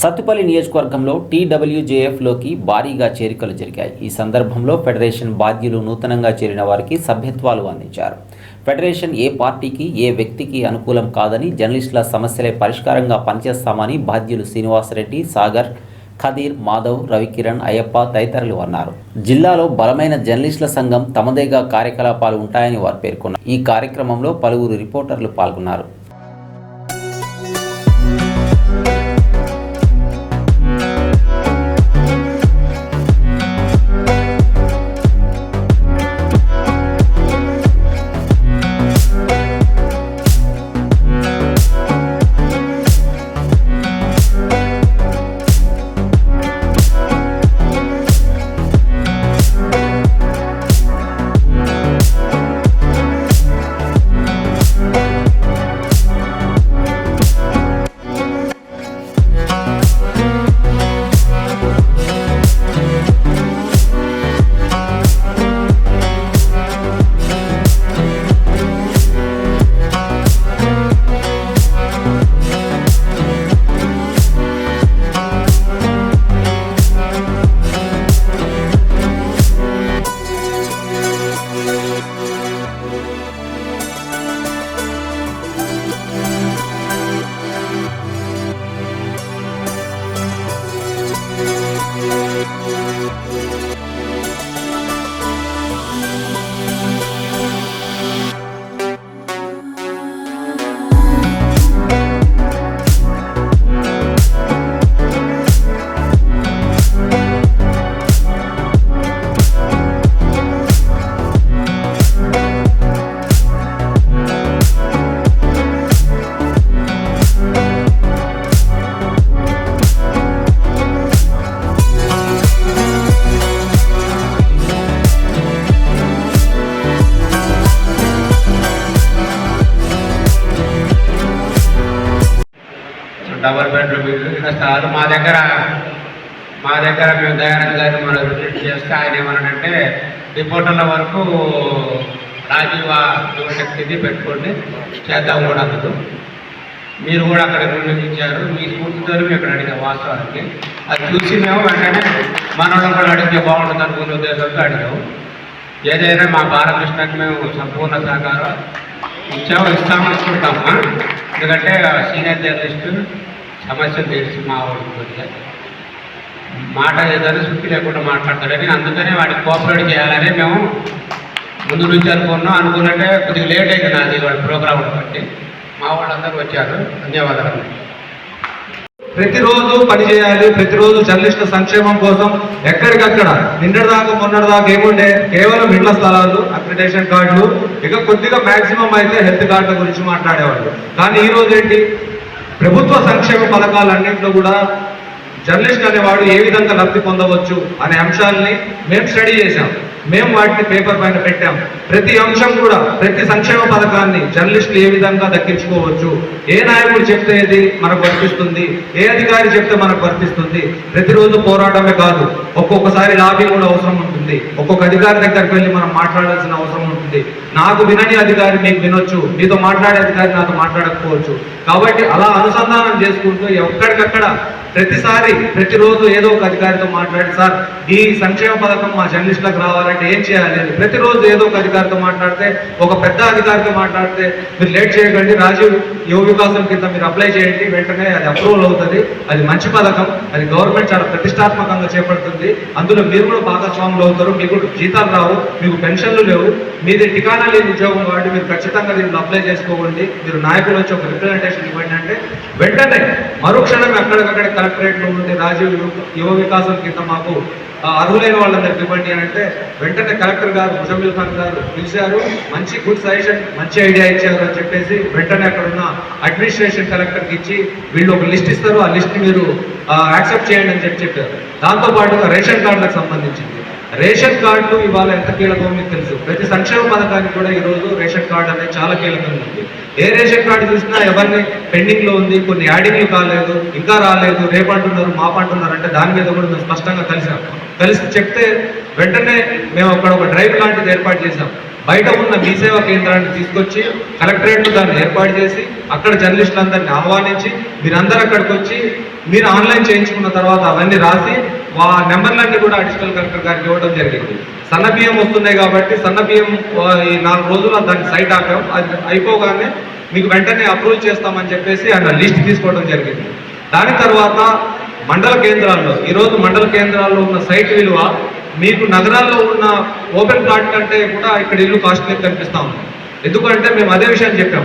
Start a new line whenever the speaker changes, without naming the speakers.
సత్తుపల్లి నియోజకవర్గంలో టీడబ్ల్యూజేఎఫ్లోకి భారీగా చేరికలు జరిగాయి. ఈ సందర్భంలో ఫెడరేషన్ బాధ్యులు నూతనంగా చేరిన వారికి సభ్యత్వాలు అందించారు. ఫెడరేషన్ ఏ పార్టీకి ఏ వ్యక్తికి అనుకూలం కాదని, జర్నలిస్టుల సమస్యలే పరిష్కారంగా పనిచేస్తామని బాధ్యులు శ్రీనివాసరెడ్డి, సాగర్, ఖదీర్, మాధవ్, రవికిరణ్, అయ్యప్ప తదితరులు అన్నారు. జిల్లాలో బలమైన జర్నలిస్టుల సంఘం తమదేగా కార్యకలాపాలు ఉంటాయని వారు పేర్కొన్నారు. ఈ కార్యక్రమంలో పలువురు రిపోర్టర్లు పాల్గొన్నారు.
డబల్ బెడ్రూమ్ ఇల్లు ఇస్తారు. మా దగ్గర మేము దయానంద్ గారిని మనం రిపీట్ చేస్తే ఆయన ఏమన్నాడంటే రిపోర్టర్ల వరకు రాజీవ్ యువశక్తిని పెట్టుకోండి, చేద్దాం కూడా అందుకు. మీరు కూడా అక్కడ నిర్ణయించారు, మీ స్ఫూర్తితో మేము ఇక్కడ అడిగాం. వాస్తవానికి అది చూసి మేము వెంటనే మనోళ్ళం కూడా అడిగితే బాగుంటుంది అనుకునే ఉద్దేశంతో అడిగాము. ఏదైనా మా బాలకృష్ణకి మేము సంపూర్ణ సహకారం ఇస్తామనుకుంటామా, ఎందుకంటే సీనియర్ జర్నలిస్టు సమస్యలు తెలిసి మా వాడికి మాట ఏదైనా శుద్ధి లేకుండా మాట్లాడతాడని, అందుకనే వాడికి కోఆపరేట్ చేయాలని మేము ముందు నుంచి అనుకున్నట్టే కొద్దిగా లేట్ అయింది నాది వాడి ప్రోగ్రాం బట్టి. మా వాళ్ళందరూ వచ్చారు. ధన్యవాదాలు.
ప్రతిరోజు పనిచేయాలి, ప్రతిరోజు జర్నలిస్టుల సంక్షేమం కోసం ఎక్కడికక్కడ నిన్నటిదాకా మొన్నటిదాకా ఏముండే కేవలం ఇళ్ల స్థలాలు, అక్రిడేషన్ కార్డులు, ఇక కొద్దిగా మ్యాక్సిమం అయితే హెల్త్ కార్డుల గురించి మాట్లాడేవాళ్ళు. కానీ ఈ రోజు ఏంటి, ప్రభుత్వ సంక్షేమ పథకాలన్నింటిలో కూడా జర్నలిస్ట్ అనేవాడు ఏ విధంగా లబ్ధి పొందవచ్చు అనే అంశాలని మేము స్టడీ చేశాం. మేము వాటిని పేపర్ పైన పెట్టాం. ప్రతి అంశం కూడా, ప్రతి సంక్షేమ పథకాన్ని జర్నలిస్టులు ఏ విధంగా దక్కించుకోవచ్చు, ఏ నాయకుడు చెప్తే ఏది మనకు వర్తిస్తుంది, ఏ అధికారి చెప్తే మనకు వర్తిస్తుంది. ప్రతిరోజు పోరాటమే కాదు, ఒక్కొక్కసారి లాబీ కూడా అవసరం ఉంటుంది. ఒక్కొక్క అధికారి దగ్గరికి వెళ్ళి మనం మాట్లాడాల్సిన అవసరం ఉంటుంది. నాకు వినని అధికారి మీకు వినొచ్చు, మీతో మాట్లాడే అధికారి నాతో మాట్లాడకపోవచ్చు. కాబట్టి అలా అనుసంధానం చేసుకుంటూ ఎక్కడికక్కడ ప్రతిరోజు ఏదో ఒక అధికారితో మాట్లాడి, సార్ ఈ సంక్షేమ పథకం మా జర్నలిస్టులకు రావాలంటే ఏం చేయాలి అని ప్రతిరోజు ఏదో ఒక అధికారితో మాట్లాడితే, ఒక పెద్ద అధికారితో మాట్లాడితే మీరు లేట్ చేయకండి, రాజీవ్ యువ వికాసం కింద మీరు అప్లై చేయండి, వెంటనే అది అప్రూవల్ అవుతుంది, అది మంచి పథకం, అది గవర్నమెంట్ చాలా ప్రతిష్టాత్మకంగా చేపడుతుంది, అందులో మీరు కూడా భాగస్వాములు అవుతారు, మీకు జీతాలు రావు, మీకు పెన్షన్లు లేవు, మీది టికానా లేని ఉద్యోగం కాబట్టి మీరు ఖచ్చితంగా దీన్ని అప్లై చేసుకోండి, మీరు నాయకులు వచ్చి ఒక రిప్రజెంటేషన్ ఇవ్వండి అంటే వెంటనే మరుక్షణం ఎక్కడికక్కడ కలెక్టరేట్లో ఉండి రాజీవ్ యువ వికాసం కింద మాకు అర్హులైన వాళ్ళందరికీ ఇవ్వండి అని అంటే వెంటనే కలెక్టర్ గారు ముజమిల్ ఖాన్ గారు పిలిచారు. మంచి గుడ్ సజెషన్, మంచి ఐడియా ఇచ్చారు అని చెప్పేసి వెంటనే అక్కడ ఉన్న అడ్మినిస్ట్రేషన్ కలెక్టర్కి ఇచ్చి వీళ్ళు ఒక లిస్ట్ ఇస్తారు, ఆ లిస్ట్ మీరు యాక్సెప్ట్ చేయండి అని చెప్పారు. దాంతోపాటుగా రేషన్ కార్డులకు సంబంధించింది. రేషన్ కార్డులు ఇవాళ ఎంత కీలకమో మీకు తెలుసు. ప్రతి సంక్షేమ పథకానికి కూడా ఈరోజు రేషన్ కార్డు అనేది చాలా కీలకంగా ఉంది. ఏ రేషన్ కార్డు చూసినా ఎవరిని పెండింగ్లో ఉంది, కొన్ని యాడింగ్లు కాలేదు, ఇంకా రాలేదు, రేపంటున్నారు మాపంటున్నారు అంటే దాని మీద కూడా మేము స్పష్టంగా కలిసి చెప్తే వెంటనే మేము అక్కడ ఒక డ్రైవ్ లాంటిది ఏర్పాటు చేశాం. బయట ఉన్న మీ సేవా కేంద్రాన్ని తీసుకొచ్చి కలెక్టరేట్ దాన్ని ఏర్పాటు చేసి అక్కడ జర్నలిస్టులందరినీ ఆహ్వానించి మీరందరూ అక్కడికి వచ్చి మీరు ఆన్లైన్ చేయించుకున్న తర్వాత అవన్నీ రాసి ఆ నెంబర్లన్నీ కూడా అడిషనల్ కలెక్టర్ గారికి ఇవ్వడం జరిగింది. సన్న బియ్యం వస్తున్నాయి కాబట్టి సన్న బియ్యం ఈ 4 రోజులు దాన్ని సైట్ ఆపాం. అది అయిపోగానే మీకు వెంటనే అప్రూవ్ చేస్తామని చెప్పేసి ఆయన లిస్ట్ తీసుకోవడం జరిగింది. దాని తర్వాత మండల కేంద్రాల్లో ఈరోజు మండల కేంద్రాల్లో ఉన్న సైట్ విలువ మీకు నగరాల్లో ఉన్న ఓపెన్ ప్లాట్ కంటే కూడా ఇక్కడ ఇల్లు కాస్ట్లీ కనిపిస్తా ఉంది. ఎందుకంటే మేము అదే విషయం చెప్పాం.